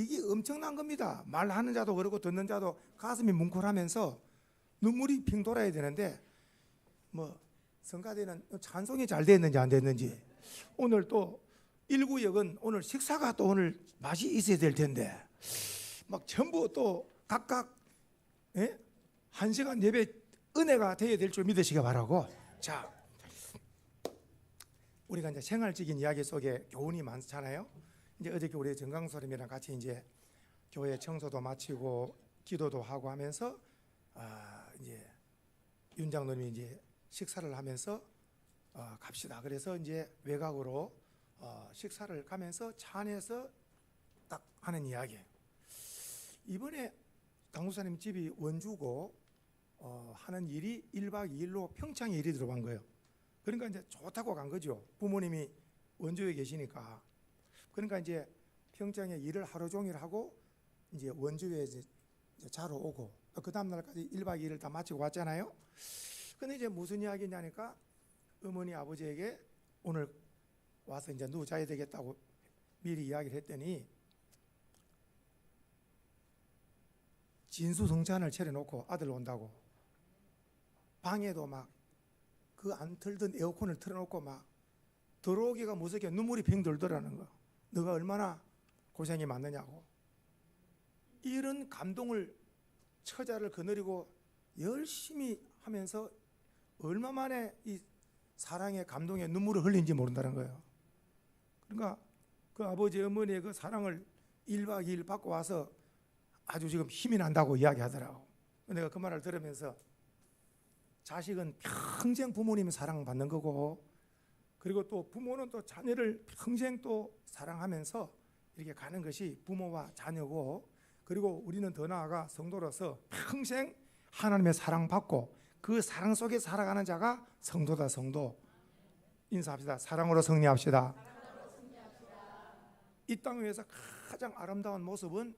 이게 엄청난 겁니다. 말하는 자도 그렇고 듣는 자도 가슴이 뭉클하면서 눈물이 핑 돌아야 되는데 뭐 성가대는 찬송이 잘 됐는지 안 됐는지 오늘 또 일구역은 오늘 식사가 또 오늘 맛이 있어야 될 텐데 막 전부 또 각각 한 시간 예배 은혜가 되어야 될 줄 믿으시기 바라고. 자, 우리가 이제 생활적인 이야기 속에 교훈이 많잖아요. 이제 어저께 우리 정강소님이랑 같이 이제 교회 청소도 마치고 기도도 하고 하면서 이제 윤 장로님이 이제 식사를 하면서 갑시다. 그래서 이제 외곽으로 식사를 가면서 차 안에서 딱 하는 이야기. 이번에 강구사님 집이 원주고 하는 일이 1박 2일로 평창에 일이 들어간 거예요. 그러니까 이제 좋다고 간 거죠. 부모님이 원주에 계시니까. 그러니까 이제 평창에 일을 하루 종일 하고 이제 원주에 이제 자러 오고 그 다음 날까지 1박 2일을 다 마치고 왔잖아요. 근데 이제 무슨 이야기냐니까 어머니 아버지에게 오늘 와서 이제 누워 자야 되겠다고 미리 이야기를 했더니 진수성찬을 차려놓고 아들 온다고 방에도 막 그 안 틀던 에어컨을 틀어놓고 막 들어오기가 무섭게 눈물이 빙 돌더라는 거. 너가 얼마나 고생이 많느냐고. 이런 감동을 처자를 거느리고 열심히 하면서 얼마 만에 이 사랑의 감동에 눈물을 흘린지 모른다는 거예요. 그러니까 그 아버지 어머니의 그 사랑을 1박 2일 받고 와서 아주 지금 힘이 난다고 이야기하더라고. 내가 그 말을 들으면서 자식은 평생 부모님의 사랑받는 거고 그리고 또 부모는 또 자녀를 평생 또 사랑하면서 이렇게 가는 것이 부모와 자녀고 그리고 우리는 더 나아가 성도로서 평생 하나님의 사랑받고 그 사랑 속에 살아가는 자가 성도다. 성도. 인사합시다. 사랑으로 승리합시다. 이 땅 위에서 가장 아름다운 모습은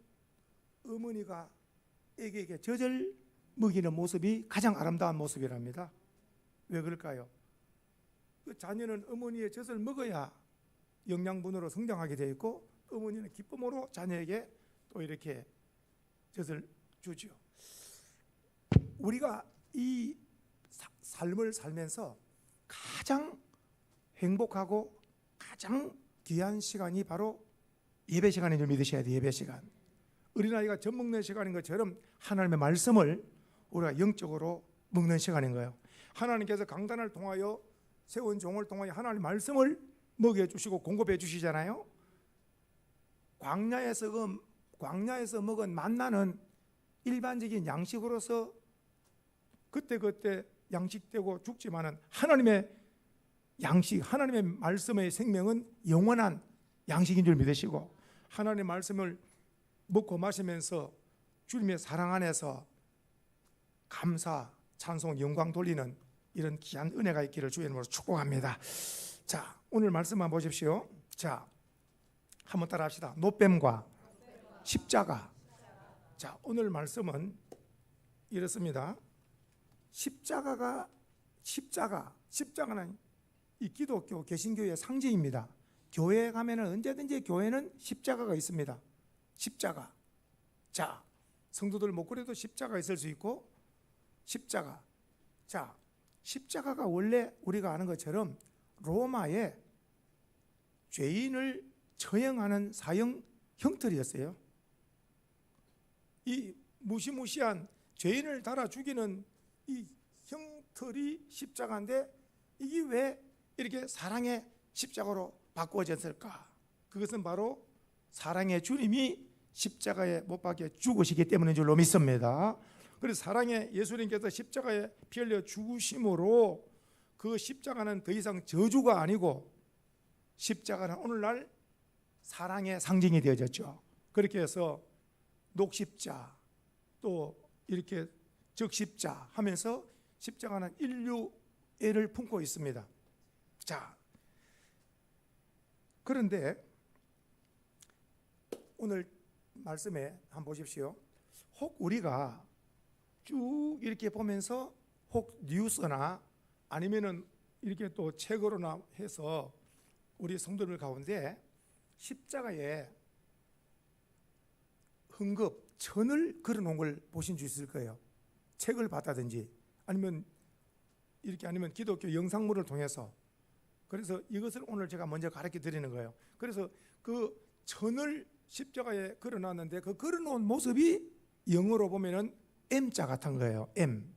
어머니가 애기에게 젖을 먹이는 모습이 가장 아름다운 모습이랍니다. 왜 그럴까요? 그 자녀는 어머니의 젖을 먹어야 영양분으로 성장하게 되어 있고 어머니는 기쁨으로 자녀에게 또 이렇게 젖을 주죠. 우리가 이 삶을 살면서 가장 행복하고 가장 귀한 시간이 바로 예배 시간인 줄 믿으셔야 돼요. 예배 시간. 어린아이가 젖 먹는 시간인 것처럼 하나님의 말씀을 우리가 영적으로 먹는 시간인 거예요. 하나님께서 강단을 통하여 세운 종을 통하여 하나님의 말씀을 먹여주시고 공급해 주시잖아요. 광야에서 먹은 만나는 일반적인 양식으로서 그때그때 양식되고 죽지만은 하나님의 양식, 하나님의 말씀의 생명은 영원한 양식인 줄 믿으시고 하나님의 말씀을 먹고 마시면서 주님의 사랑 안에서 감사, 찬송, 영광 돌리는 이런 귀한 은혜가 있기를 주의 이름으로 축복합니다. 자, 오늘 말씀만 보십시오. 자, 한번 따라 합시다. 노뱀과 십자가. 자, 오늘 말씀은 이렇습니다. 십자가는 이 기독교 개신교의 상징입니다. 교회에 가면은 언제든지 교회는 십자가가 있습니다. 십자가. 자, 성도들 목걸이도 십자가 있을 수 있고 십자가. 자, 십자가가 원래 우리가 아는 것처럼 로마의 죄인을 처형하는 사형 형틀이었어요. 이 무시무시한 죄인을 달아 죽이는 이 형틀이 십자가인데 이게 왜 이렇게 사랑의 십자가로 바꾸어졌을까? 그것은 바로 사랑의 주님이 십자가에 못 박혀 죽으시기 때문인 줄로 믿습니다. 그래서 사랑의 예수님께서 십자가에 피 흘려 죽으심으로 그 십자가는 더 이상 저주가 아니고 십자가는 오늘날 사랑의 상징이 되어졌죠. 그렇게 해서 녹십자 또 이렇게 적십자 하면서 십자가는 인류애를 품고 있습니다. 자, 그런데 오늘 말씀에 한번 보십시오. 혹 우리가 쭉 이렇게 보면서 혹 뉴스나 아니면은 이렇게 또 책으로나 해서 우리 성도들 가운데 십자가에 흥급, 천을 걸어놓은 걸 보신 줄 있을 거예요. 책을 봤다든지 아니면 기독교 영상물을 통해서. 그래서 이것을 오늘 제가 먼저 가르쳐 드리는 거예요. 그래서 그 천을 십자가에 걸어놨는데 그 걸어놓은 모습이 영어로 보면은 M자 같은 거예요. M.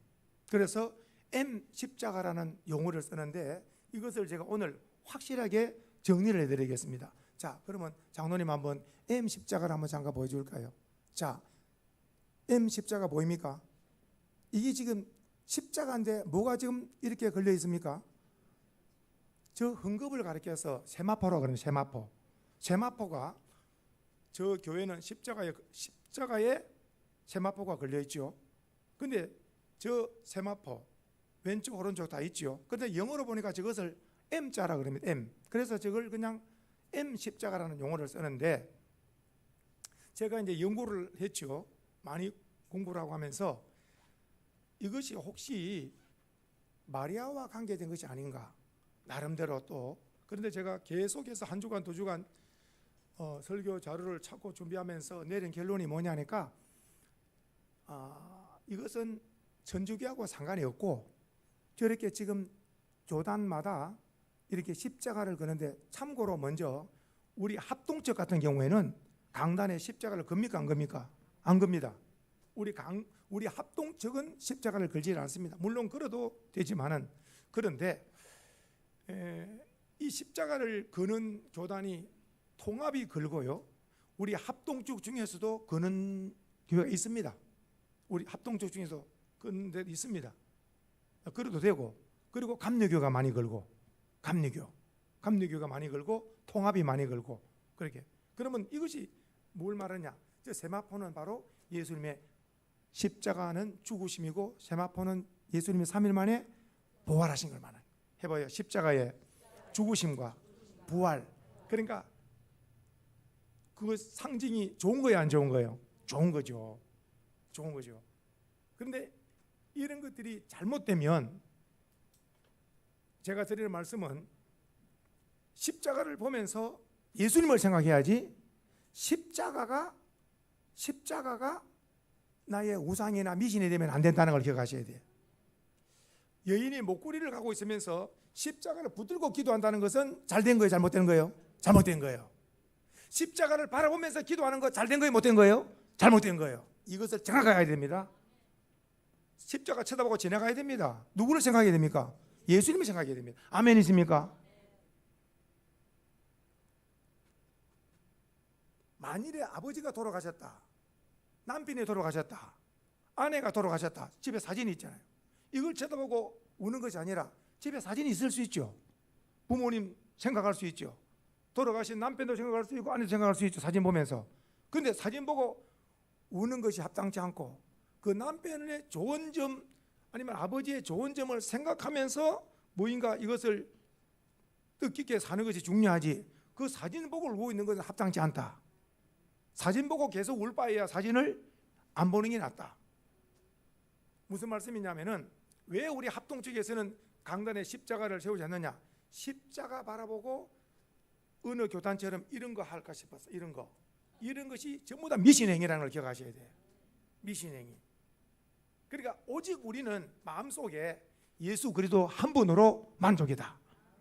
그래서 M 십자가라는 용어를 쓰는데 이것을 제가 오늘 확실하게 정리를 해드리겠습니다. 자, 그러면 장로님 한번 M 십자가를 한번 잠깐 보여줄까요? 자, M 십자가 보입니까? 이게 지금 십자가인데 뭐가 지금 이렇게 걸려 있습니까? 저 흥급을 가리켜서 세마포라고 그러는 세마포. 세마포가 저 교회는 십자가에 세마포가 걸려 있죠. 근데 저 세마포 왼쪽 오른쪽 다 있죠. 근데 영어로 보니까 저것을 M자라 그럽니다. M. 그래서 저걸 그냥 M 십자가라는 용어를 쓰는데 제가 이제 연구를 했죠. 많이 공부를 하고 하면서 이것이 혹시 마리아와 관계된 것이 아닌가 나름대로 또. 그런데 제가 계속해서 한 주간 두 주간 설교 자료를 찾고 준비하면서 내린 결론이 뭐냐니까 이것은 천주교하고 상관이 없고 저렇게 지금 교단마다 이렇게 십자가를 거는데 참고로 먼저 우리 합동적 같은 경우에는 강단에 십자가를 겁니까 안 겁니까? 안 겁니다. 우리 합동적은 십자가를 걸지 않습니다. 물론 걸어도 되지만은 그런데 이 십자가를 거는 교단이 통합이 걸고요. 우리 합동적 중에서도 거는 교회가 있습니다. 우리 합동적 중에서 거는 데 있습니다. 걸어도 되고 그리고 감리교가 많이 걸고 감리교가 많이 걸고 통합이 많이 걸고 그렇게. 그러면 이것이 뭘 말하냐? 저 세마포는 바로 예수님의 십자가는 죽으심이고 세마포는 예수님이 3일 만에 부활하신 걸 말해요. 해봐요. 십자가의 죽으심과 부활. 그러니까 그 상징이 좋은 거예요, 안 좋은 거예요? 좋은 거죠. 좋은 거죠. 그런데 이런 것들이 잘못되면 제가 드리는 말씀은 십자가를 보면서 예수님을 생각해야지 십자가가 나의 우상이나 미신이 되면 안 된다는 걸 기억하셔야 돼요. 여인이 목걸이를 갖고 있으면서 십자가를 붙들고 기도한다는 것은 잘된 거예요, 잘못된 거예요? 잘못된 거예요. 십자가를 바라보면서 기도하는 거 잘된 거예요, 못된 거예요? 잘못된 거예요. 이것을 정확하게 해야 됩니다. 십자가 쳐다보고 지나가야 됩니다. 누구를 생각해야 됩니까? 예수님을 생각해야 됩니다. 아멘이십니까? 만일에 아버지가 돌아가셨다, 남편이 돌아가셨다, 아내가 돌아가셨다, 집에 사진이 있잖아요. 이걸 쳐다보고 우는 것이 아니라 집에 사진이 있을 수 있죠. 부모님 생각할 수 있죠. 돌아가신 남편도 생각할 수 있고 아내도 생각할 수 있죠. 사진 보면서. 그런데 사진 보고 우는 것이 합당치 않고 그 남편의 좋은 점 아니면 아버지의 좋은 점을 생각하면서 뭐인가 이것을 뜻깊게 사는 것이 중요하지, 그 사진 보고 울고 있는 것은 합당치 않다. 사진 보고 계속 울 바에야 사진을 안 보는 게 낫다. 무슨 말씀이냐면은 왜 우리 합동 쪽에서는 강단에 십자가를 세우지 않느냐? 십자가 바라보고 어느 교단처럼 이런 거 할까 싶어서 이런 것이 전부 다 미신행위라는 걸 기억하셔야 돼요. 미신행위. 그러니까 오직 우리는 마음속에 예수 그리스도 한 분으로 만족이다.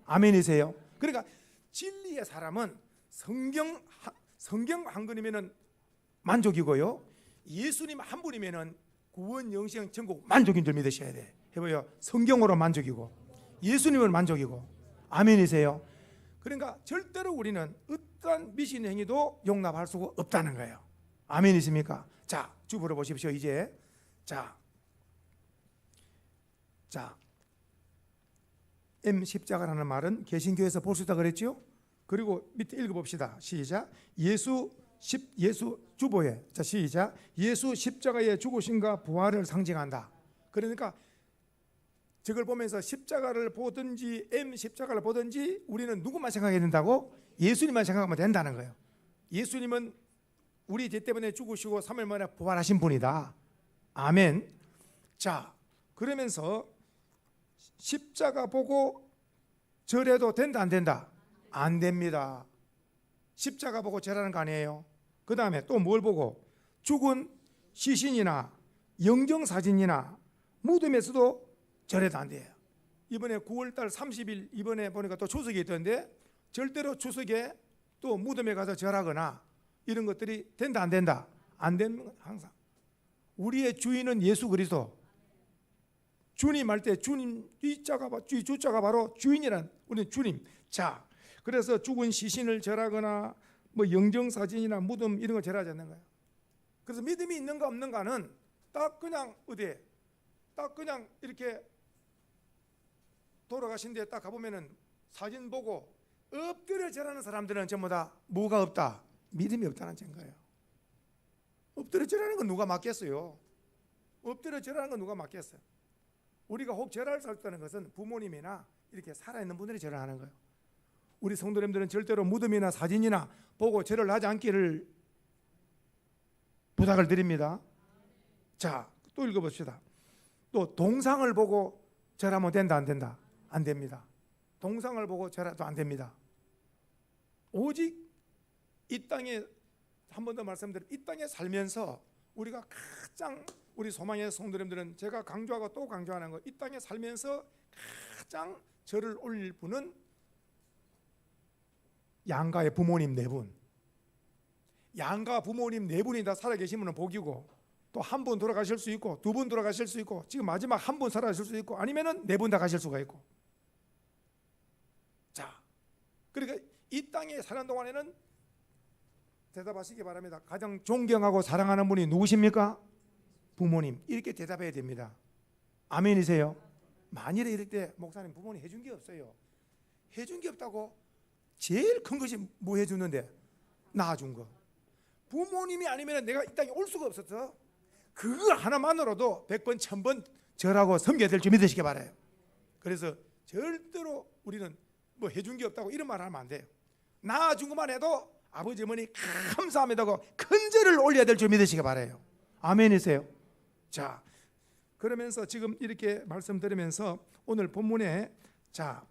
아멘이세요? 그러니까 진리의 사람은 성경 한 권이면은 만족이고요. 예수님 한 분이면은 구원, 영생, 천국 만족인 줄 믿으셔야 돼. 해봐요. 성경으로 만족이고 예수님을 만족이고. 아멘이세요? 그러니까 절대로 우리는 어떠한 미신 행위도 용납할 수가 없다는 거예요. 아멘이십니까? 자, 주부러 보십시오. 이제 자 M 십자가라는 말은 개신교에서 볼 수 있다 그랬죠? 그리고 밑에 읽어봅시다. 시작. 예수 주보에 자 시작. 예수 십자가의 죽으심과 부활을 상징한다. 그러니까 저걸 보면서 십자가를 보든지 M 십자가를 보든지 우리는 누구만 생각해야 된다고? 예수님만 생각하면 된다는 거예요. 예수님은 우리 죄 때문에 죽으시고 3일 만에 부활하신 분이다. 아멘. 자, 그러면서 십자가 보고 절해도 된다 안 된다? 안 됩니다. 십자가 보고 절하는 거 아니에요. 그 다음에 또 뭘 보고? 죽은 시신이나 영정사진이나 무덤에서도 절해도 안 돼요. 이번에 9월달 30일 이번에 보니까 또 추석이 있던데 절대로 추석에 또 무덤에 가서 절하거나 이런 것들이 된다 안 된다? 안 되는 건 항상. 우리의 주인은 예수 그리스도. 주님 할 때 주님 이 주자가 바로 주인이란 우리는 주님. 자, 그래서 죽은 시신을 절하거나 뭐 영정사진이나 무덤 이런 걸 절하지 않는 거예요. 그래서 믿음이 있는가 없는가는 딱 그냥 어디에 딱 그냥 이렇게 돌아가신 데에 딱 가보면은 사진 보고 엎드려 절하는 사람들은 전부 다 뭐가 없다? 믿음이 없다는 증거예요. 엎드려 절하는 건 누가 맡겠어요? 엎드려 절하는 건 누가 맡겠어요? 우리가 혹 절할 수 없다는 것은 부모님이나 이렇게 살아있는 분들이 절을 하는 거예요. 우리 성도님들은 절대로 무덤이나 사진이나 보고 절을 하지 않기를 부탁을 드립니다. 자, 또 읽어봅시다. 또 동상을 보고 절하면 된다 안 된다? 안 됩니다. 동상을 보고 절해도 안 됩니다. 오직 이 땅에 한 번 더 말씀드리면 이 땅에 살면서 우리가 가장 우리 소망의 성도님들은 제가 강조하고 또 강조하는 거, 이 땅에 살면서 가장 절을 올릴 분은 양가의 부모님 네 분. 양가 부모님 네 분이 다 살아계시면 복이고, 또 한 분 돌아가실 수 있고, 두 분 돌아가실 수 있고, 지금 마지막 한 분 살아가실 수 있고, 아니면은 네 분 다 가실 수가 있고. 자, 그러니까 이 땅에 사는 동안에는 대답하시기 바랍니다. 가장 존경하고 사랑하는 분이 누구십니까? 부모님. 이렇게 대답해야 됩니다. 아멘이세요? 만일에 이럴 때 목사님 부모님 해준 게 없어요. 해준 게 없다고? 제일 큰 것이 뭐 해주는데? 낳아준 거. 부모님이 아니면 내가 이 땅에 올 수가 없었어. 그거 하나만으로도 100번 1000번 절하고 섬겨야 될 줄 믿으시기 바라요. 그래서 절대로 우리는 뭐 해준 게 없다고 이런 말 하면 안 돼요. 낳아준 것만 해도 아버지 어머니 감사합니다고 큰 절을 올려야 될 줄 믿으시기 바라요. 아멘이세요? 자, 그러면서 지금 이렇게 말씀드리면서 오늘 본문에 자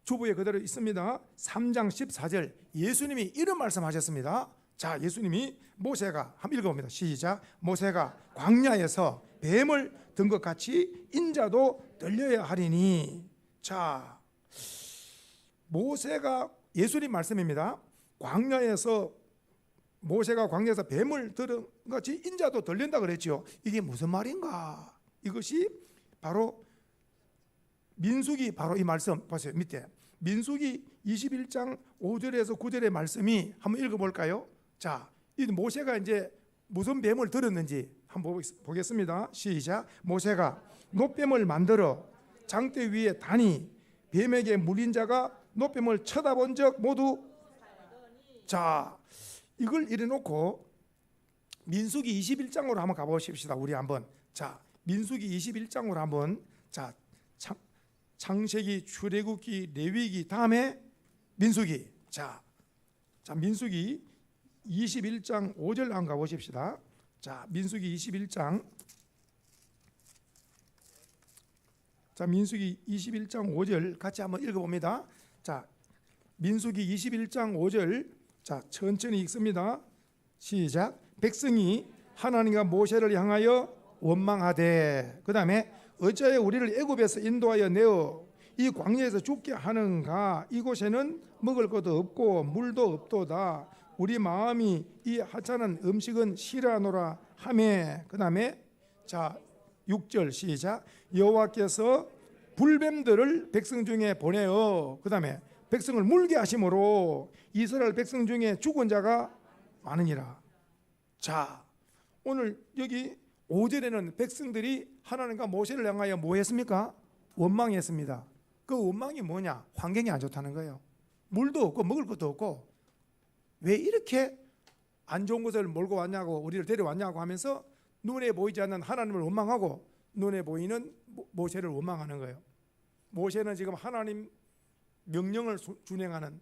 주부에 그대로 있습니다. 3장 14절 예수님이 이런 말씀하셨습니다. 자, 예수님이 모세가 한번 읽어봅니다. 시작. 모세가 광야에서 뱀을 든 것 같이 인자도 들려야 하리니. 자, 모세가 예수님 말씀입니다. 광야에서 모세가 광야에서 뱀을 들은 것 같이 인자도 들린다 그랬죠. 이게 무슨 말인가? 이것이 바로 민수기 바로 이 말씀 보세요. 밑에 민수기 21장 5절에서 9절의 말씀이 한번 읽어볼까요? 자, 이 모세가 이제 무슨 뱀을 들었는지 한번 보겠습니다. 시작. 모세가 놋뱀을 만들어 장대 위에 다니 뱀에게 물린 자가 놋뱀을 쳐다본 적 모두. 자, 이걸 이래놓고 민수기 21장으로 한번 가보십시다. 우리 한번. 자, 민수기 21장으로 한번. 자, 창세기, 출애굽기, 레위기 다음에 민수기. 자, 민수기 21장 5절 한번 가보십시다. 자, 민수기 21장. 자, 민수기 21장 5절 같이 한번 읽어봅니다. 자, 민수기 21장 5절. 자, 천천히 읽습니다. 시작. 백성이 하나님과 모세를 향하여 원망하되, 그 다음에 어찌하여 우리를 애굽에서 인도하여 내어 이 광야에서 죽게 하는가? 이곳에는 먹을 것도 없고 물도 없도다. 우리 마음이 이 하찮은 음식은 싫어하노라 하매. 그 다음에 자 6절 시작. 여호와께서 불뱀들을 백성 중에 보내어 그 다음에 백성을 물게 하심으로 이스라엘 백성 중에 죽은 자가 많으니라. 자, 오늘 여기 5절에는 백성들이 하나님과 모세를 향하여 뭐 했습니까? 원망했습니다. 그 원망이 뭐냐? 환경이 안 좋다는 거예요. 물도 없고 먹을 것도 없고 왜 이렇게 안 좋은 것을 몰고 왔냐고, 우리를 데려왔냐고 하면서 눈에 보이지 않는 하나님을 원망하고 눈에 보이는 모세를 원망하는 거예요. 모세는 지금 하나님 명령을 준행하는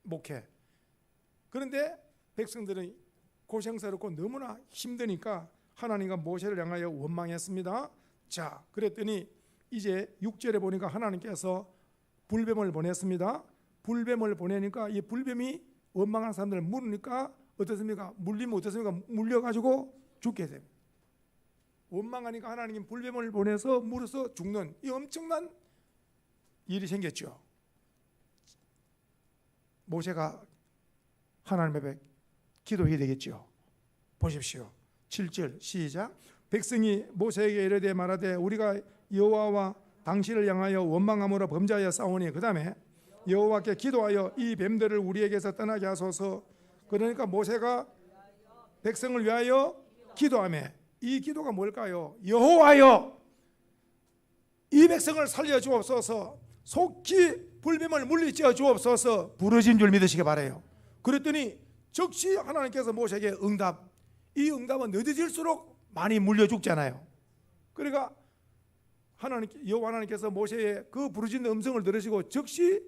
목회. 그런데 백성들은 고생스럽고 너무나 힘드니까 하나님과 모세를 향하여 원망했습니다. 자, 그랬더니 이제 6절에 보니까 하나님께서 불뱀을 보냈습니다. 불뱀을 보내니까 이 불뱀이 원망한 사람들을 물으니까 어떻습니까? 물리면 어떻습니까? 물려가지고 죽게 됩니다. 원망하니까 하나님 불뱀을 보내서 물어서 죽는 이 엄청난 일이 생겼죠. 모세가 하나님 앞에 기도해야 되겠죠. 보십시오. 7절 시작. 백성이 모세에게 이르되 말하되 우리가 여호와와 당신을 향하여 원망함으로 범죄하여 싸우니, 그 다음에 여호와께 기도하여 이 뱀들을 우리에게서 떠나게 하소서. 그러니까 모세가 백성을 위하여 기도하며, 이 기도가 뭘까요? 여호와여, 이 백성을 살려 주옵소서, 속히 불뱀을 물리쳐 주옵소서 부르신 줄 믿으시기 바라요. 그랬더니 즉시 하나님께서 모세에게 응답, 이 응답은 늦어질수록 많이 물려 죽잖아요. 그러니까 여호와 하나님께서 모세의 그 부르짖는 음성을 들으시고 즉시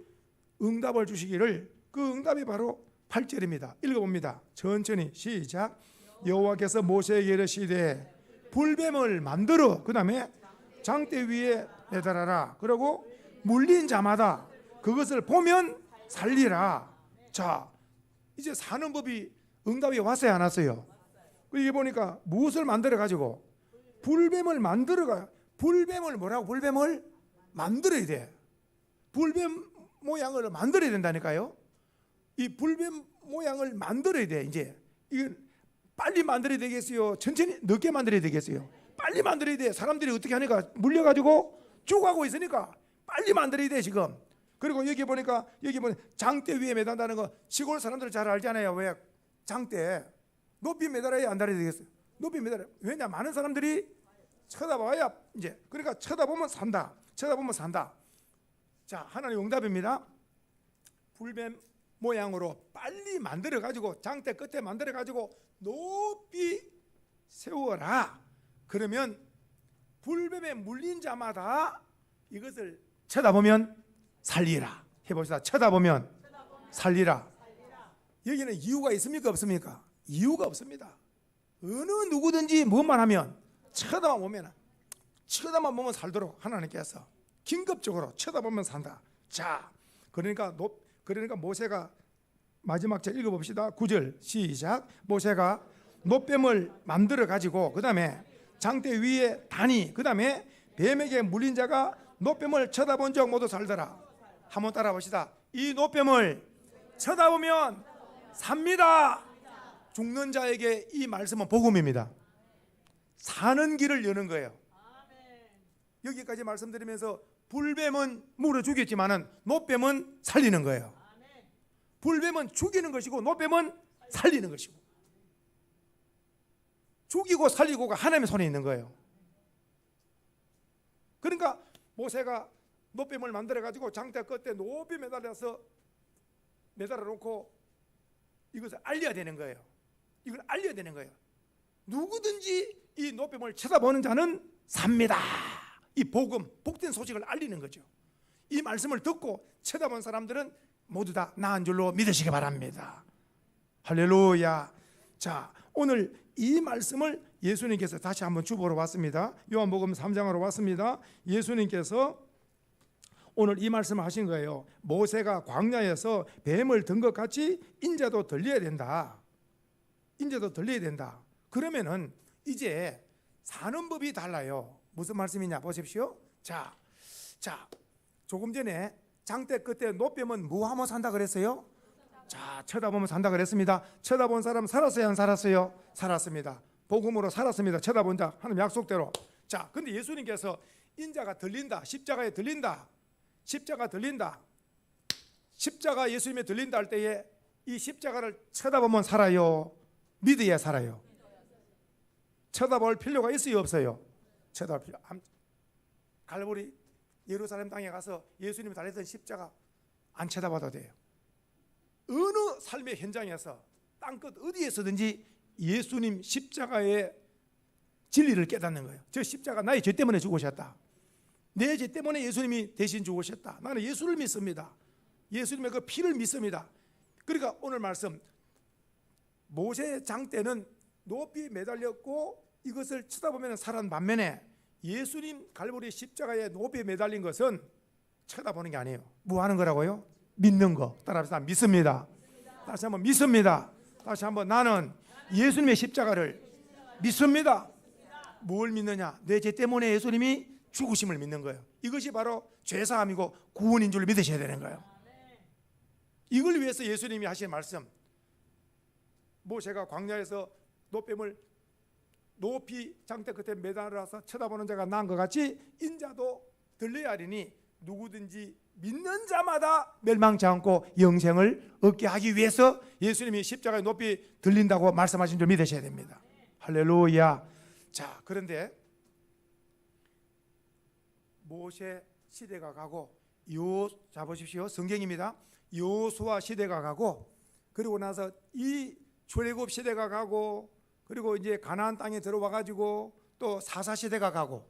응답을 주시기를, 그 응답이 바로 8절입니다. 읽어봅니다. 천천히 시작. 여호와께서 모세에게 이르시되 불뱀을 만들어 그 다음에 장대 위에 매달아라. 그리고 물린 자마다 그것을 보면 살리라. 자, 이제 사는 법이 응답이 왔어요, 안 왔어요? 이게 보니까 무엇을 만들어 가지고 불뱀을 만들어가. 불뱀을 뭐라고? 불뱀을 만들어야 돼. 불뱀 모양을 만들어야 된다니까요. 이 불뱀 모양을 만들어야 돼. 이제 이건 빨리 만들어야 되겠어요? 천천히 늦게 만들어야 되겠어요? 빨리 만들어야 돼. 사람들이 어떻게 하니까 물려가지고 죽어가고 있으니까 빨리 만들어야 돼 지금. 그리고 여기 보니까 장대 위에 매단다는 거 시골 사람들 잘 알잖아요. 왜 장대 높이 매달아야 안 달아야 되겠어요? 높이 매달아. 왜냐? 많은 사람들이 쳐다봐야 이제, 그러니까 쳐다보면 산다. 쳐다보면 산다. 자, 하나님 응답입니다. 불뱀 모양으로 빨리 만들어 가지고 장대 끝에 만들어 가지고 높이 세워라. 그러면 불뱀에 물린 자마다 이것을 쳐다보면 살리라. 해봅시다. 쳐다보면 살리라. 여기는 이유가 있습니까? 없습니까? 이유가 없습니다. 어느 누구든지 뭐만 하면 쳐다만 보면 살도록 하나님께서 긴급적으로 쳐다보면 산다. 자, 그러니까 모세가 마지막 절 읽어봅시다. 9절 시작. 모세가 놋뱀을 만들어 가지고 그 다음에 장대 위에 다니, 그 다음에 뱀에게 물린 자가 놋뱀을 쳐다본 적 모두 살더라. 한번 따라 봅시다. 이 놋뱀을 쳐다보면 삽니다. 죽는 자에게 이 말씀은 복음입니다. 사는 길을 여는 거예요. 여기까지 말씀드리면서 불뱀은 물어 죽였지만은 놋뱀은 살리는 거예요. 불뱀은 죽이는 것이고 놋뱀은 살리는 것이고, 죽이고 살리고가 하나님의 손에 있는 거예요. 그러니까 모세가 놋뱀을 만들어 가지고 장대 끝에 높이 매달아 놓고 이것을 알려야 되는 거예요. 이걸 알려야 되는 거예요. 누구든지 이 놋뱀을 쳐다보는 자는 삽니다. 이 복음, 복된 소식을 알리는 거죠. 이 말씀을 듣고 쳐다본 사람들은 모두 다 나은 줄로 믿으시기 바랍니다. 할렐루야. 자, 오늘 이 말씀을 예수님께서 다시 한번 주보러 왔습니다. 요한복음 3장으로 왔습니다. 예수님께서 오늘 이 말씀을 하신 거예요. 모세가 광야에서 뱀을 든 것 같이 인자도 들려야 된다. 인자도 들려야 된다. 그러면은 이제 사는 법이 달라요. 무슨 말씀이냐 보십시오. 자, 조금 전에 장대 끝에 놋뱀은 뭐 하면 산다 그랬어요? 자, 쳐다보면 산다 그랬습니다. 쳐다본 사람 살았어요, 안 살았어요? 살았습니다. 복음으로 살았습니다. 쳐다본 자 하나님 약속대로. 자, 근데 예수님께서 인자가 들린다, 십자가에 들린다, 십자가 들린다, 십자가 예수님에 들린다 할 때에 이 십자가를 쳐다보면 살아요, 믿어야 살아요? 쳐다볼 필요가 있어요, 없어요? 쳐다볼 필요. 갈보리 예루살렘 땅에 가서 예수님이 달렸던 십자가 안 쳐다봐도 돼요. 어느 삶의 현장에서 땅끝 어디에서든지 예수님 십자가의 진리를 깨닫는 거예요. 저 십자가 나의 죄 때문에 죽으셨다. 내 죄 때문에 예수님이 대신 죽으셨다. 나는 예수를 믿습니다. 예수님의 그 피를 믿습니다. 그러니까 오늘 말씀, 모세의 장대는 높이 매달렸고 이것을 쳐다보면 살은 반면에 예수님 갈보리 십자가에 높이 매달린 것은 쳐다보는 게 아니에요. 뭐 하는 거라고요? 믿는 거. 따라합시다. 믿습니다. 다시 한번 믿습니다. 다시 한번, 나는 예수님의 십자가를 믿습니다. 뭘 믿느냐? 내 죄 때문에 예수님이 죽으심을 믿는 거예요. 이것이 바로 죄사함이고 구원인 줄 믿으셔야 되는 거예요. 이걸 위해서 예수님이 하신 말씀, 모세가 광야에서 노뱀을 높이 장대 끝에 매달아서 쳐다보는 자가 난 것 같이 인자도 들려야 하리니 누구든지 믿는 자마다 멸망치 않고 영생을 얻게 하기 위해서 예수님이 십자가에 높이 들린다고 말씀하신 줄 믿으셔야 됩니다. 할렐루야. 자, 그런데 모세 시대가 가고 자 보십시오. 성경입니다. 여호수아 시대가 가고, 그리고 나서 이 출애굽 시대가 가고, 그리고 이제 가나안 땅에 들어와 가지고 또 사사 시대가 가고,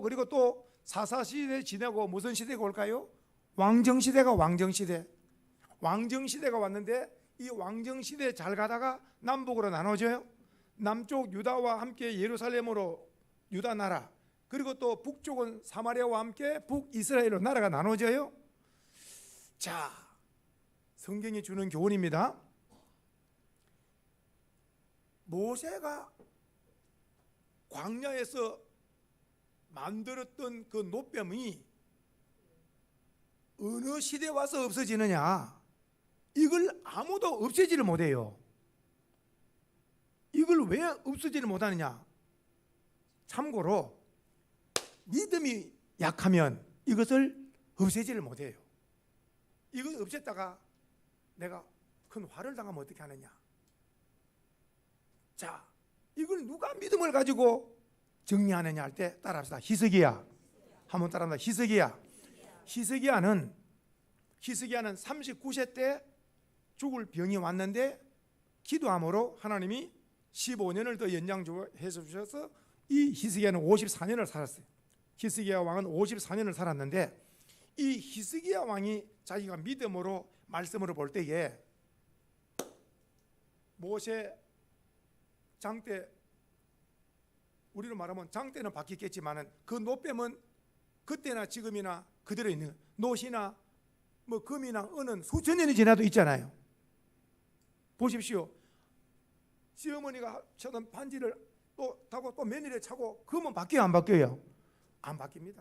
그리고 또 사사 시대 지나고 무슨 시대가 올까요? 왕정 시대가 왔는데, 이 왕정 시대 잘 가다가 남북으로 나눠져요. 남쪽 유다와 함께 예루살렘으로 유다 나라, 그리고 또 북쪽은 사마리아와 함께 북이스라엘로 나라가 나눠져요. 자, 성경이 주는 교훈입니다. 모세가 광야에서 만들었던 그 노뱀이 어느 시대에 와서 없어지느냐? 이걸 아무도 없애지를 못해요. 이걸 왜 없어지를 못하느냐? 참고로 믿음이 약하면 이것을 없애지를 못해요. 이걸 없앴다가 내가 큰 화를 당하면 어떻게 하느냐? 자, 이걸 누가 믿음을 가지고 정리하느냐 할 때 따라합시다. 히스기야. 한번 따라합니다. 히스기야는 39세 때 죽을 병이 왔는데 기도함으로 하나님이 15년을 더 연장해 주셔서 이 히스기야는 54년을 살았어요. 히스기야 왕은 54년을 살았는데, 이 히스기야 왕이 자기가 믿음으로 말씀으로 볼 때에 모세 장대, 우리로 말하면 장대는 바뀌겠지만은 그 노뱀은 그때나 지금이나 그대로 있는, 노시나 뭐 금이나 은은 수천 년이 지나도 있잖아요. 보십시오. 시어머니가 쳐던 반지를 또 타고 또 며느리를 차고, 금은 바뀌어요, 안 바뀌어요? 안 바뀝니다.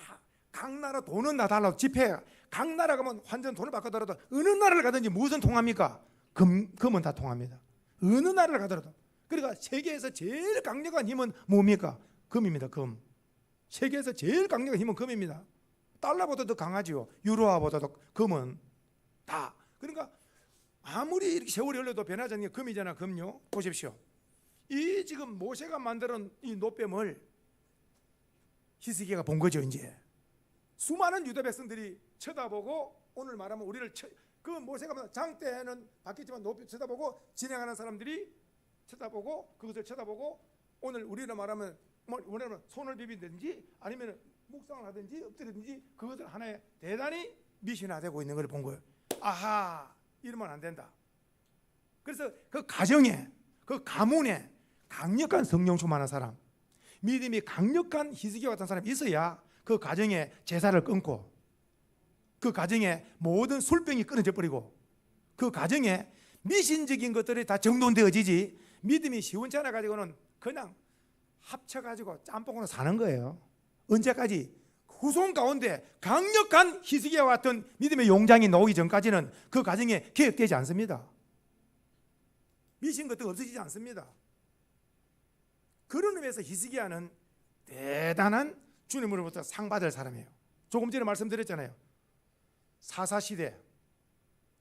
다 각 나라 돈은 다 달라도 지폐, 각 나라 가면 완전 돈을 바꿔더라도 어느 나라를 가든지 무슨 통합니까? 금은 다 통합니다. 어느 나라를 가더라도. 그러니까 세계에서 제일 강력한 힘은 뭡니까? 금입니다. 금. 세계에서 제일 강력한 힘은 금입니다. 달러보다 더 강하지요. 유로화보다도 금은 다. 그러니까 아무리 이렇게 세월이 흘러도 변하지 않는 게 금이잖아. 금요. 보십시오. 이 지금 모세가 만드는 이 노뱀을 히스기야가 본 거죠. 이제 수많은 유다 백성들이 쳐다보고, 오늘 말하면 우리를 그 모세가 장대는 바뀌지만 노뱀 쳐다보고, 진행하는 사람들이 쳐다보고, 그것을 쳐다보고, 오늘 우리로 말하면 손을 비비든지 아니면 묵상을 하든지 엎드리든지 그것을 하나의 대단히 미신화되고 있는 걸 본 거예요. 아하, 이러면 안 된다. 그래서 그 가정에, 그 가문에 강력한 성령 충만한 사람, 믿음이 강력한 히스기야 같은 사람이 있어야 그 가정에 제사를 끊고, 그 가정에 모든 술병이 끊어져 버리고, 그 가정에 미신적인 것들이 다 정돈되어지지, 믿음이 시원치 않아 가지고는 그냥 합쳐가지고 짬뽕으로 사는 거예요. 언제까지? 후손 가운데 강력한 히스기야와 같은 믿음의 용장이 나오기 전까지는 그 가정에 개혁되지 않습니다. 미신 것도 없어지지 않습니다. 그런 의미에서 히스기야는 대단한 주님으로부터 상 받을 사람이에요. 조금 전에 말씀드렸잖아요. 사사시대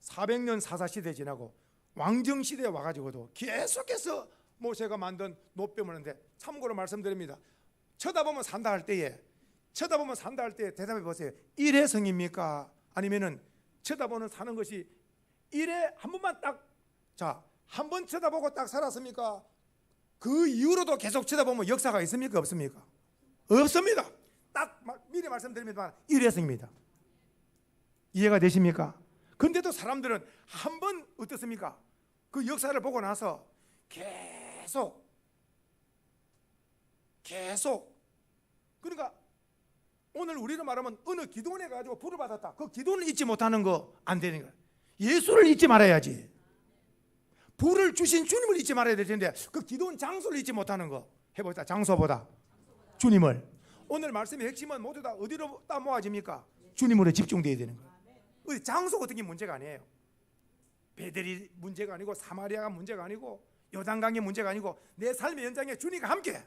400년 사사시대 지나고 왕정시대에 와가지고도 계속해서 모세가 만든 노뱀을 하는데, 참고로 말씀드립니다. 쳐다보면 산다 할 때에 대답해 보세요. 일회성입니까? 아니면은 쳐다보는 사는 것이 일회 한 번만 딱, 자, 한 번 쳐다보고 딱 살았습니까? 그 이후로도 계속 쳐다보면 역사가 있습니까? 없습니까? 없습니다. 딱 미리 말씀드립니다. 일회성입니다. 이해가 되십니까? 근데도 사람들은 한 번 어떻습니까? 그 역사를 보고 나서 계속 그러니까 오늘 우리로 말하면 어느 기도원에 가지고 불을 받았다. 그 기도원을 잊지 못하는 거 안 되는 거예요. 예수를 잊지 말아야지. 부를 주신 주님을 잊지 말아야 될 텐데 그 기도원 장소를 잊지 못하는 거. 해보자. 장소보다 주님을. 오늘 말씀의 핵심은 모두 다 어디로 다 모아집니까? 주님으로 집중되어야 되는 거예요. 장소 같은 게 문제가 아니에요. 베델이 문제가 아니고 사마리아가 문제가 아니고 요단강이 문제가 아니고 내 삶의 연장에 주님과 함께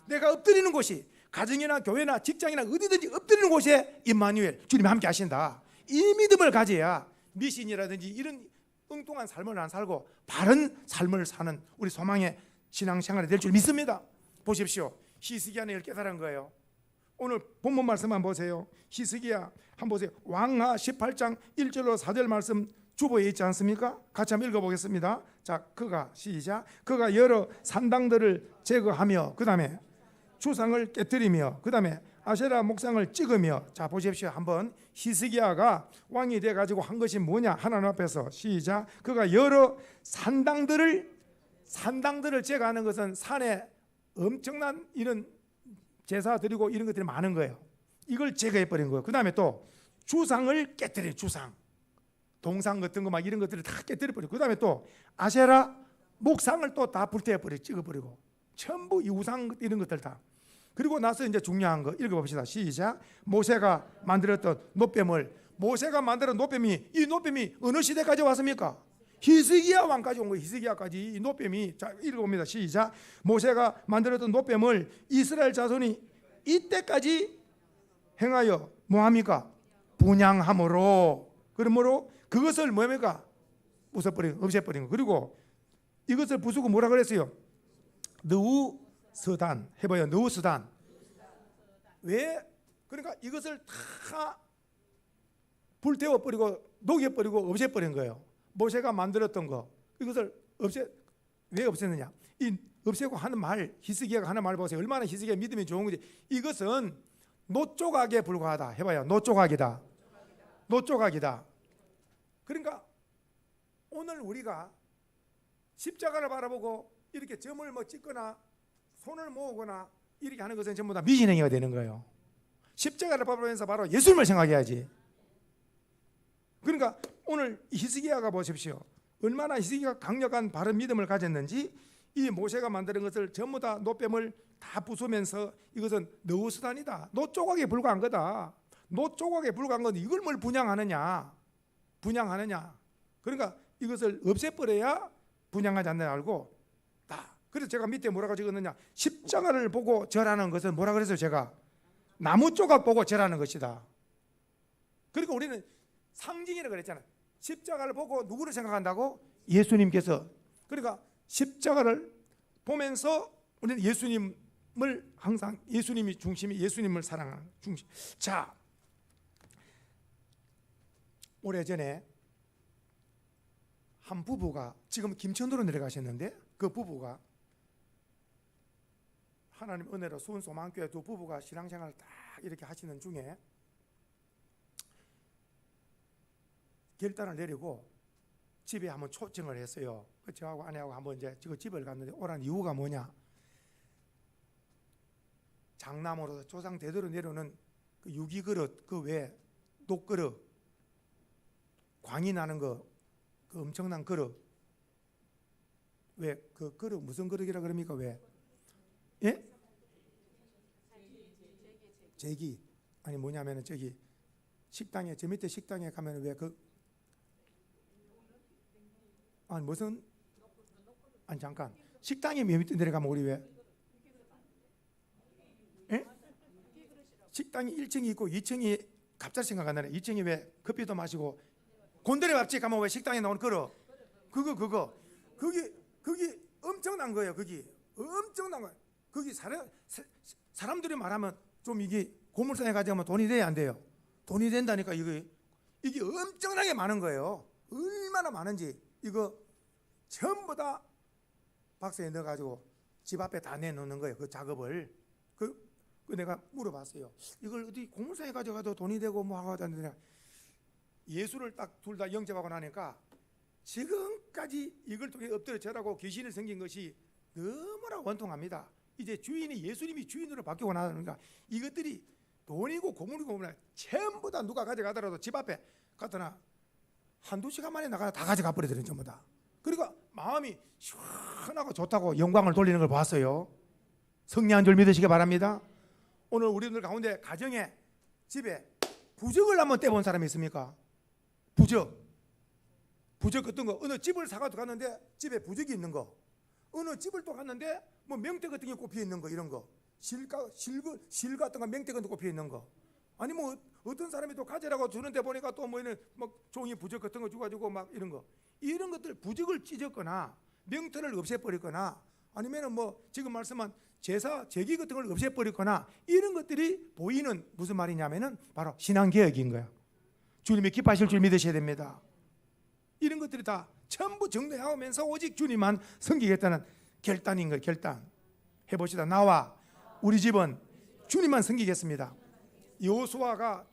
내가 엎드리는 곳이 가정이나 교회나 직장이나 어디든지 엎드리는 곳에 임마누엘 주님이 함께 하신다. 이 믿음을 가져야 미신이라든지 이런 엉뚱한 삶을 안 살고 바른 삶을 사는 우리 소망의 신앙생활이 될 줄 믿습니다. 보십시오. 히스기야는 이렇게 깨달은 거예요. 오늘 본문 말씀만 보세요. 히스기야 한번 보세요. 왕하 18장 1절로 4절 말씀 주보에 있지 않습니까? 같이 한번 읽어보겠습니다. 자, 그가 시작. 그가 여러 산당들을 제거하며 그 다음에 주상을 깨뜨리며 그 다음에 아세라 목상을 찍으며. 자, 보십시오. 한번 히스기야가 왕이 돼가지고 한 것이 뭐냐? 하나님 앞에서 시작. 그가 여러 산당들을 제거하는 것은 산에 엄청난 이런 제사 드리고 이런 것들이 많은 거예요. 이걸 제거해버린 거예요. 그 다음에 또 주상을 깨뜨린 주상, 동상 같은 거 막 이런 것들을 다 깨뜨려버리고 그 다음에 또 아세라 목상을 또 다 불태워버리고 찍어버리고 전부 이 우상 이런 것들 다. 그리고 나서 이제 중요한 거 읽어봅시다. 시작. 모세가 만들었던 노뱀을, 모세가 만들었던 노뱀이, 이 노뱀이 어느 시대까지 왔습니까? 히스기야 왕까지 온 거예요. 히스기야까지 이 노뱀이. 자, 읽어봅니다. 시작. 모세가 만들었던 노뱀을 이스라엘 자손이 이때까지 행하여 뭐합니까? 분향함으로, 그러므로 그것을 뭐합니까? 부숴버리고 없애버린 거. 그리고 이것을 부수고 뭐라 그랬어요? 느우스단. 해봐요. 느우스단. 왜? 그러니까 이것을 다 불태워버리고 녹여버리고 없애버린 거예요. 모세가 만들었던 거 이것을 왜 없앴느냐? 이 없애고 하는 말, 히스기야가 하는 말 보세요. 얼마나 히스기야 믿음이 좋은 건지. 이것은 노조각에 불과하다. 해봐요. 노조각이다. 노조각이다. 그러니까 오늘 우리가 십자가를 바라보고 이렇게 점을 뭐 찍거나 손을 모으거나 이렇게 하는 것은 전부 다 미신행위가 되는 거예요. 십자가를 바라보면서 바로 예수님을 생각해야지. 그러니까 오늘 히스기야가 보십시오. 얼마나 히스기야가 강력한 바른 믿음을 가졌는지 이 모세가 만드는 것을 전부 다 노뱀을 다 부수면서 이것은 느우스단이다. 노조각에 불과한 거다. 노조각에 불과한 건데 이걸 뭘 분양하느냐. 그러니까 이것을 없애버려야 분양하지 않는 알고 다. 그래서 제가 밑에 뭐라고 적었느냐. 십자가를 보고 절하는 것은 뭐라 그랬어요? 제가 나무 조각 보고 절하는 것이다. 그러니까 우리는 상징이라고 그랬잖아요. 십자가를 보고 누구를 생각한다고? 예수님께서. 그러니까 십자가를 보면서 우리는 예수님을 항상 예수님이 중심이, 예수님을 사랑하는 중심. 자, 오래전에 한 부부가 지금 김천도로 내려가셨는데 그 부부가 하나님 은혜로 수원소망교회 두 부부가 신앙생활을 딱 이렇게 하시는 중에 결단을 내리고 집에 한번 초청을 했어요. 저하고 아내하고 한번 이제 집을 갔는데 오란 이유가 뭐냐? 장남으로서 조상 대대로 내려오는 그 유기그릇, 그 외 녹그릇, 광이 나는 거, 그 엄청난 그릇. 왜 그 그릇 무슨 그릇이라 그럽니까? 왜? 예? 제기. 아니 뭐냐면은 저기 식당에, 저 밑에 식당에 가면 왜 그 아니 무슨 아니 잠깐 식당에 밑에 내려가면 우리 왜? 예? 식당이 1층이 있고 2층이 갑자기 생각 안 나네. 2층이 왜 커피도 마시고 곤드레 밥집 가면 왜 식당에 나오는 그릇 그거 그게 엄청난 거예요. 그게 엄청난 거예요. 그게 사람들이 말하면 좀 이게 고물상에 가져가면 돈이 돼야 안 돼요? 돈이 된다니까. 이게 엄청나게 많은 거예요. 얼마나 많은지 이거 전부 다 박스에 넣어가지고 집 앞에 다 내놓는 거예요. 그 작업을 그 내가 물어봤어요. 이걸 어디 고물상에 가져가도 돈이 되고 뭐 하거든요. 예수를 딱 둘 다 영접하고 나니까 지금까지 이걸 통해 엎드려 절하고 귀신을 생긴 것이 너무나 원통합니다. 이제 주인이 예수님이 주인으로 바뀌고 나니까 이것들이 돈이고 고물이고 전부 다 누가 가져가더라도 집 앞에 갖다 놔. 한두 시간 만에 나가 다 가져가 버리더니 전부 다. 그러니까 마음이 시원하고 좋다고 영광을 돌리는 걸 봤어요. 승리한 줄 믿으시기 바랍니다. 오늘 우리들 가운데 가정에 집에 부적을 한번 떼본 사람이 있습니까? 부적 어떤 거, 어느 집을 사가지고 갔는데 집에 부적이 있는 거, 어느 집을 또 갔는데 뭐 명태 같은 게 꼽혀 있는 거, 이런 거, 실 같은 거, 명태 같은 거 꼽혀 있는 거. 아니 뭐 어떤 사람이 또 가져라고 주는데 보니까 또 뭐는 막 종이 부적 같은 거 주가지고 막 이런 거, 이런 것들 부적을 찢었거나 명태를 없애버리거나 아니면은 뭐 지금 말씀한 제사 제기 같은 걸 없애버리거나 이런 것들이 보이는 무슨 말이냐면은 바로 신앙개혁인 거야. 주님이 기뻐하실 줄 믿으셔야 됩니다. 이런 것들이 다 전부 정리하면서 오직 주님만 섬기겠다는 결단인 거예요. 결단. 해봅시다. 나와 우리 집은 주님만 섬기겠습니다. 여호수아가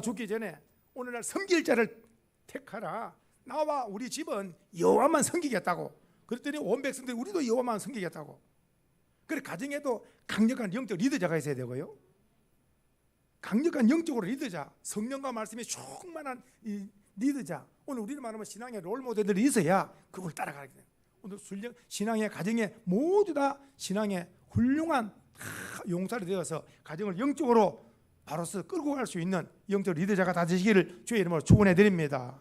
죽기 전에 오늘날 섬길 자를 택하라. 나와 우리 집은 여호와만 섬기겠다고. 그랬더니 온 백성들이 우리도 여호와만 섬기겠다고. 그래 가정에도 강력한 영적 리더자가 있어야 되고요. 강력한 영적으로 리더자, 성령과 말씀이 충만한 이 리더자. 오늘 우리는 말하면 신앙의 롤모델들이 있어야 그걸 따라가게 돼요. 오늘 신앙의 가정에 모두 다 신앙의 훌륭한 용사를 되어서 가정을 영적으로 바로서 끌고 갈 수 있는 영적 리더자가 다 되시기를 주의 이름으로 축원해 드립니다.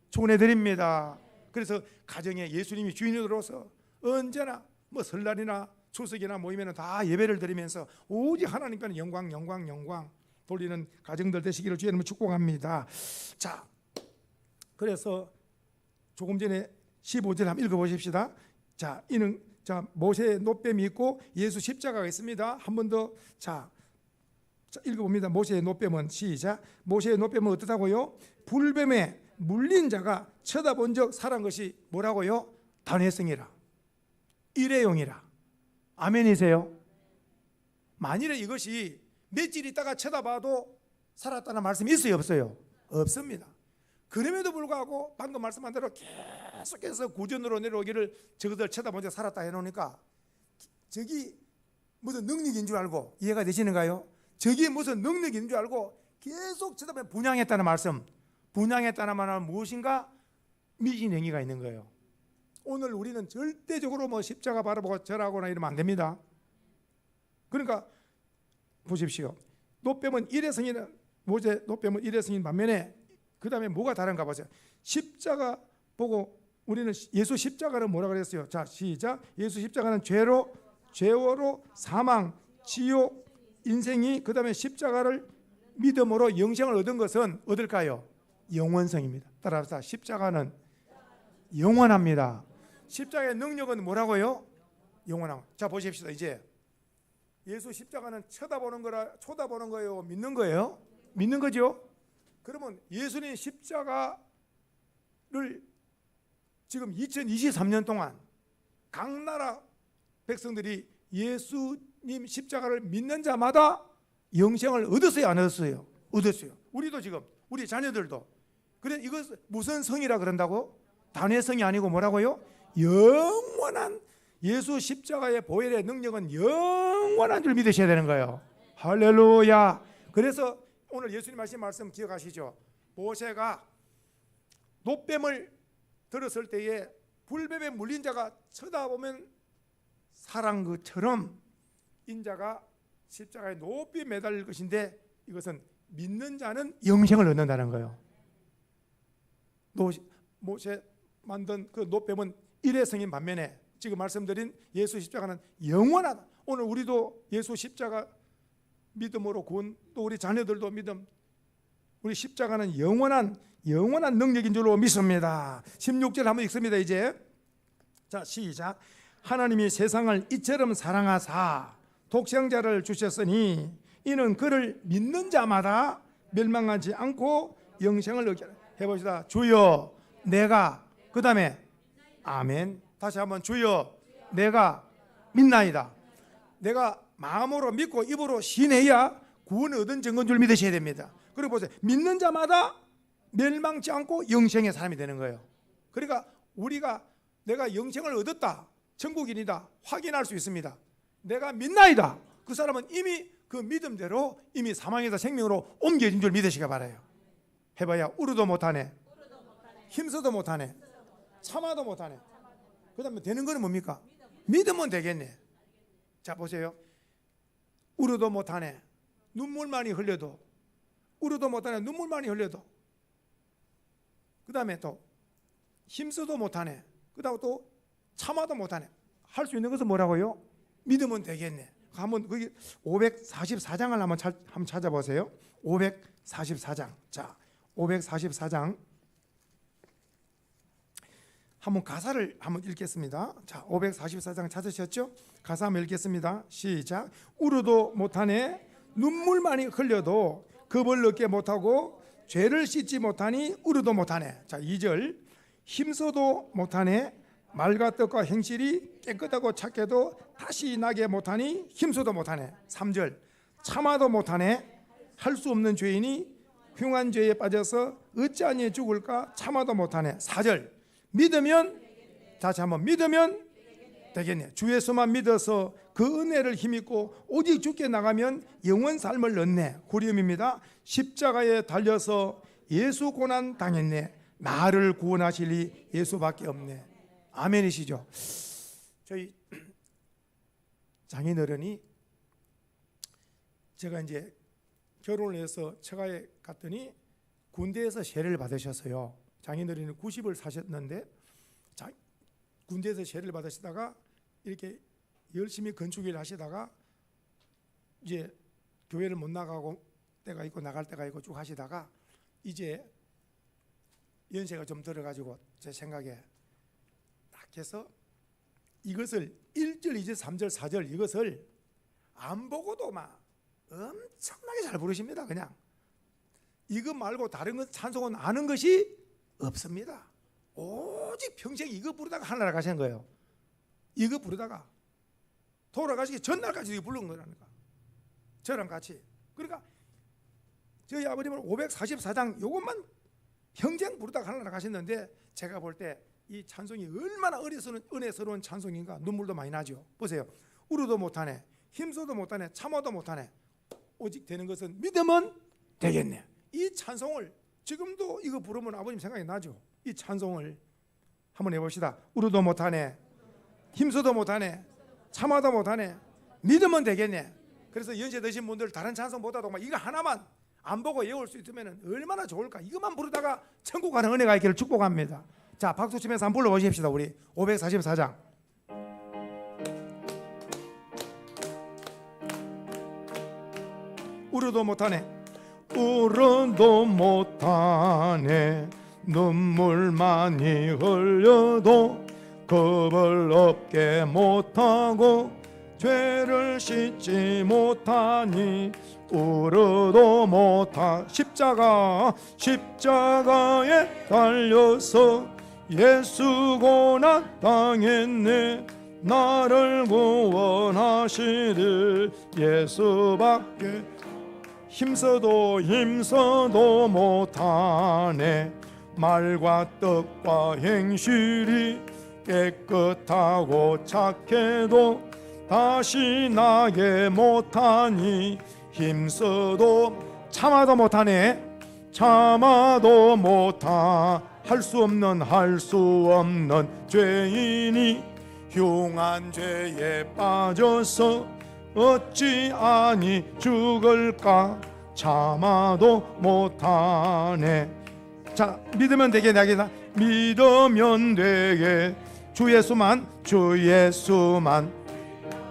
축원해 드립니다. 그래서 가정에 예수님이 주인으로서 언제나 뭐 설날이나 추석이나 모이면 다 예배를 드리면서 오직 하나님께는 영광 돌리는 가정들 되시기를 주의 이름으로 축복합니다. 자, 그래서 조금 전에 15절 한번 읽어보십시다. 자, 이는 모세의 노뱀이 있고 예수 십자가가 있습니다. 한 번 더 자 읽어봅니다. 모세의 노뱀은 시작. 모세의 노뱀은 어떻다고요? 불뱀에 물린 자가 쳐다본 적 살한 것이 뭐라고요? 단회성이라, 일회용이라. 아멘이세요? 만일에 이것이 며칠 있다가 쳐다봐도 살았다는 말씀이 있어요, 없어요? 없습니다. 그럼에도 불구하고 방금 말씀한 대로 계속해서 구전으로 내려오기를 저것들 쳐다보자 살았다 해놓으니까 저기 무슨 능력인 줄 알고, 이해가 되시는가요? 저기 무슨 능력인 줄 알고 계속 쳐다보면 분양했다는 말씀. 분양했다는 말은 무엇인가? 미진 행위가 있는 거예요. 오늘 우리는 절대적으로 뭐 십자가 바라보고 절하거나 이러면 안 됩니다. 그러니까 보십시오. 노뱀은 일회성이는, 모세 노뱀은 일회성인 반면에 그 다음에 뭐가 다른가 보세요. 십자가 보고 우리는 예수 십자가는 뭐라 그랬어요? 자, 시작. 예수 십자가는 죄로 사망, 지옥, 인생이, 그 다음에 십자가를 믿음으로 영생을 얻은 것은 얻을까요? 영원성입니다. 따라서 십자가는 영원합니다. 십자가의 능력은 뭐라고요? 영원함. 자, 보십시다. 이제 예수 십자가는 쳐다보는 거예요? 믿는 거예요? 믿는 거죠? 그러면 예수님 십자가를 지금 2023년 동안 각 나라 백성들이 예수님 십자가를 믿는 자마다 영생을 얻었어요, 안 얻었어요? 얻었어요. 우리도 지금, 우리 자녀들도. 그래, 이것 무슨 성이라 그런다고? 단회성이 아니고 뭐라고요? 영원한, 예수 십자가의 보혈의 능력은 영원한 줄 믿으셔야 되는 거예요. 할렐루야. 그래서 오늘 예수님 하신 말씀 기억하시죠? 모세가 노뱀을 들었을 때에 불뱀에 물린 자가 쳐다보면 살한 것처럼 인자가 십자가에 높이 매달릴 것인데, 이것은 믿는 자는 영생을 얻는다는 거예요. 모세 만든 그 노뱀은 일회성인 반면에 지금 말씀드린 예수 십자가는 영원하다. 오늘 우리도 예수 십자가 믿음으로 구원, 또 우리 자녀들도 믿음, 우리 십자가는 영원한 능력인 줄로 믿습니다. 16절 한번 읽습니다. 이제 자, 시작. 하나님이 세상을 이처럼 사랑하사 독생자를 주셨으니 이는 그를 믿는 자마다 멸망하지 않고 영생을 얻게. 해봅시다. 주여 내가, 그 다음에 아멘. 다시 한번 주여 내가 믿나이다. 내가 마음으로 믿고 입으로 시인해야 구원을 얻은 증거인 줄 믿으셔야 됩니다. 그리고 보세요. 믿는 자마다 멸망치 않고 영생의 사람이 되는 거예요. 그러니까 우리가 내가 영생을 얻었다, 천국인이다 확인할 수 있습니다. 내가 믿나이다. 그 사람은 이미 그 믿음대로 이미 사망에서 생명으로 옮겨진 줄 믿으시기 바라요. 해봐야 우르도 못하네. 힘써도 못하네. 참아도 못하네. 그 다음에 되는 거는 뭡니까? 믿으면 되겠네. 자 보세요. 울어도 못하네. 눈물 많이 흘려도. 울어도 못하네. 눈물 많이 흘려도. 그 다음에 또 힘써도 못하네. 그 다음에 또 참아도 못하네. 할 수 있는 것은 뭐라고요? 믿으면 되겠네. 한번 거기 544장을 한번 찾아보세요. 544장. 자, 544장. 한번 가사를 한번 읽겠습니다. 자, 544장 찾으셨죠? 가사 한번 읽겠습니다. 시작. 울어도 못하네. 눈물만이 흘려도 겁을 얻게 못하고 죄를 씻지 못하니 울어도 못하네. 자, 2절. 힘써도 못하네. 말과 뜻과 행실이 깨끗하고 착해도 다시 나게 못하니 힘써도 못하네. 3절. 참아도 못하네. 할 수 없는 죄인이 흉한 죄에 빠져서 어찌하니 죽을까 참아도 못하네. 4절. 믿으면, 다시 한번, 믿으면 되겠네. 주 예수만 믿어서 그 은혜를 힘입고 오직 주께 나가면 영원 삶을 얻네. 구림입니다. 십자가에 달려서 예수 고난 당했네. 나를 구원하실 이 예수밖에 없네. 아멘이시죠? 저희 장인어른이 제가 이제 결혼을 해서 처가에 갔더니 군대에서 세례를 받으셨어요. 장인어른이 90을 사셨는데 군대에서 세례를 받으시다가 이렇게 열심히 건축일을 하시다가 이제 교회를 못 나가고 때가 있고 나갈 때가 있고 쭉 하시다가 이제 연세가 좀 들어가지고 제 생각에 딱 해서 이것을 1절, 2절, 3절, 4절 이것을 안 보고도 막 엄청나게 잘 부르십니다. 그냥 이거 말고 다른 것 찬송은 아는 것이 없습니다. 오직 평생 이거 부르다가 하늘나라 가신 거예요. 이거 부르다가 돌아가시기 전날까지 이거 부른 거라니까. 저랑 같이. 그러니까 저희 아버님은 544장 요것만 평생 부르다가 하늘나라 가셨는데 제가 볼 때 이 찬송이 얼마나 은혜스러운 찬송인가. 눈물도 많이 나죠. 보세요. 울어도 못하네. 힘써도 못하네. 참아도 못하네. 오직 되는 것은 믿으면 되겠네. 이 찬송을 지금도 이거 부르면 아버님 생각이 나죠. 이 찬송을 한번 해봅시다. 울어도 못하네. 힘써도 못하네. 참아도 못하네. 믿으면 되겠네. 그래서 연세 드신 분들 다른 찬송보다도 막 이거 하나만 안 보고 외울 수 있으면 얼마나 좋을까. 이것만 부르다가 천국 가는 은혜가 있기를 축복합니다. 자, 박수 치면서 한번 불러보십시다. 우리 544장. 울어도 못하네. 울어도 못하네. 눈물 많이 흘려도 겁을 없게 못하고 죄를 씻지 못하니 울어도 못하. 십자가에 달려서 예수 고난 당했네. 나를 구원하시를 예수밖에. 힘써도 못하네. 말과 뜻과 행실이 깨끗하고 착해도 다시 나게 못하니 힘써도 참아도 못하네. 참아도 못하. 할 수 없는 죄인이 흉한 죄에 빠져서 어찌하니 죽을까 참아도 못하네. 자, 믿으면 되게. 믿으면 되게. 주 예수만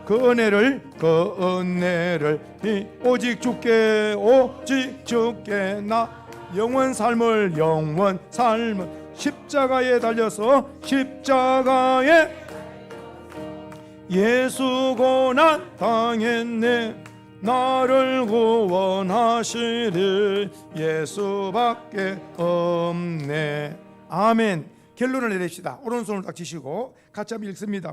그 은혜를 오직 주께 나 영원 삶을 십자가에 달려서 십자가에 예수 고난 당했네. 나를 구원하시를 예수밖에 없네. 아멘. 결론을 내립시다. 오른손을 딱 쥐시고 같이 한번 읽습니다.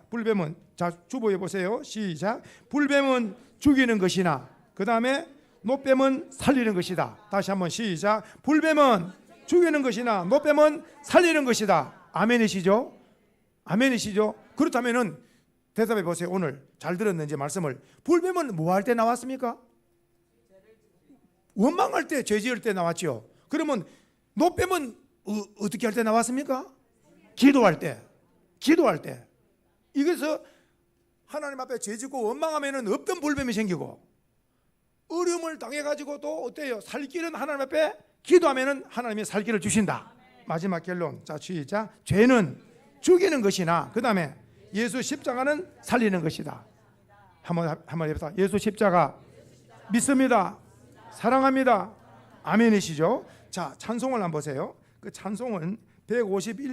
불뱀은, 자, 주보해 보세요. 시작. 불뱀은 죽이는 것이나 그 다음에 노뱀은 살리는 것이다. 다시 한번 시작. 불뱀은 죽이는 것이나 노뱀은 살리는 것이다. 아멘이시죠? 아멘이시죠? 그렇다면은 대답해 보세요. 오늘 잘 들었는지 말씀을. 불뱀은 뭐 할 때 나왔습니까? 원망할 때, 죄 지을 때 나왔죠. 그러면 노뱀은 어떻게 할 때 나왔습니까? 기도할 때. 기도할 때. 이래서 하나님 앞에 죄짓고 원망하면은 없던 불뱀이 생기고, 어려움을 당해가지고 또 어때요? 살 길은 하나님 앞에 기도하면은 하나님이 살 길을 주신다. 마지막 결론. 자, 시작. 죄는 죽이는 것이나, 그 다음에 예수 십자가는 살리는 것이다. 한번 해봅시다. 예수 십자가 믿습니다. 사랑합니다. 아멘이시죠? 자, 찬송을 한번 보세요. 그 찬송은 151